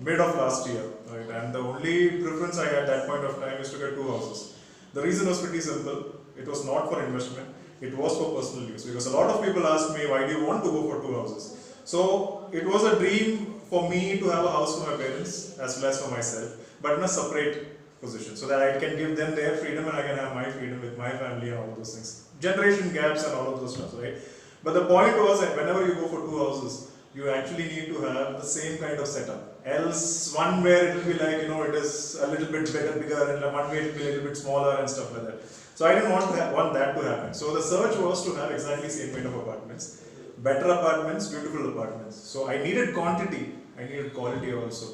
mid of last year, right? And the only preference I had at that point of time is to get two houses. The reason was pretty simple. It was not for investment. It was for personal use, because a lot of people ask me, why do you want to go for two houses? So it was a dream for me to have a house for my parents as well as for myself, but in a separate position, so that I can give them their freedom and I can have my freedom with my family and all of those things. Generation gaps and all of those stuff, right? But the point was that whenever you go for two houses, you actually need to have the same kind of setup. Else, one where it will be like, it is a little bit bigger, and one way it will be a little bit smaller and stuff like that. So I didn't want that to happen. So the search was to have exactly same kind of apartments. Better apartments, beautiful apartments. So I needed quantity, I needed quality also.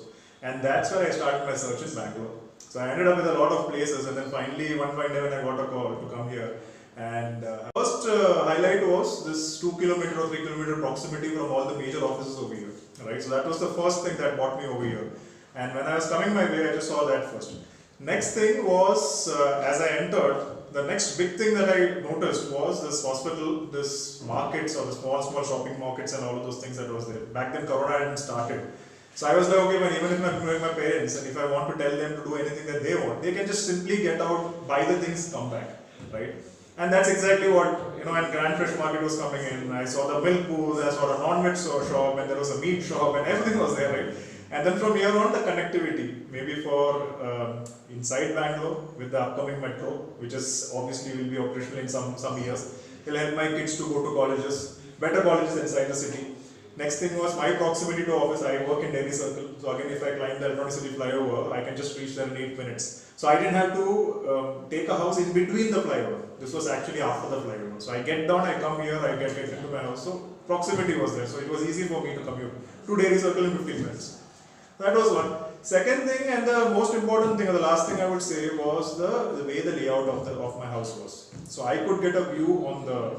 And that's where I started my search in Bangalore. So I ended up with a lot of places, and then finally one fine day when I got a call to come here. And first highlight was this 2 kilometer or 3 kilometer proximity from all the major offices over here, right? So that was the first thing that brought me over here. And when I was coming my way, I just saw that first. Next thing was, as I entered, the next big thing that I noticed was this hospital, this markets or the small shopping markets and all of those things that was there. Back then Corona hadn't started. So I was like, okay, but even if I'm with my parents and if I want to tell them to do anything that they want, they can just simply get out, buy the things, come back, right? And that's exactly what, and Grand Fresh Market was coming in. I saw the milk booth, I saw a non-veg shop, and there was a meat shop, and everything was there, right? And then from here on, the connectivity, maybe for inside Bangalore with the upcoming metro, which is obviously will be operational in some years, will help my kids to go to colleges, better colleges inside the city. Next thing was my proximity to office. I work in Delhi Circle, so again, if I climb the Electronic City flyover, I can just reach there in 8 minutes. So I didn't have to take a house in between the flyover. This was actually after the flyover. So I get down, I come here, I get into my house. So proximity was there, so it was easy for me to commute to Delhi Circle in 15 minutes. That was one. Second thing, and the most important thing, or the last thing I would say, was the way the layout of my house was. So I could get a view on the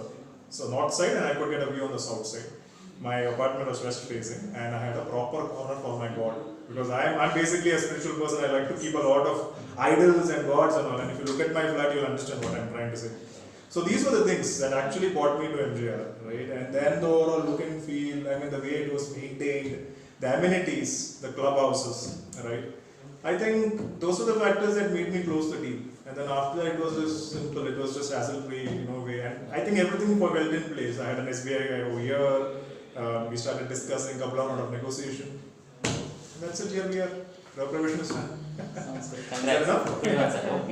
north side, and I could get a view on the south side. My apartment was west facing, and I had a proper corner for my God, because I'm basically a spiritual person. I like to keep a lot of idols and gods and all, and if you look at my flat, you'll understand what I'm trying to say. So these were the things that actually brought me to MJR, right? And then the overall look and feel, the way it was maintained, the amenities, the clubhouses, right? I think those were the factors that made me close the deal. And then after that, it was just simple, it was just hassle-free, way. And I think everything was well in place. I had an SBI guy over here. We started discussing a couple of rounds of negotiation. And that's it, here we are. Provision is done. Sounds good. Congrats.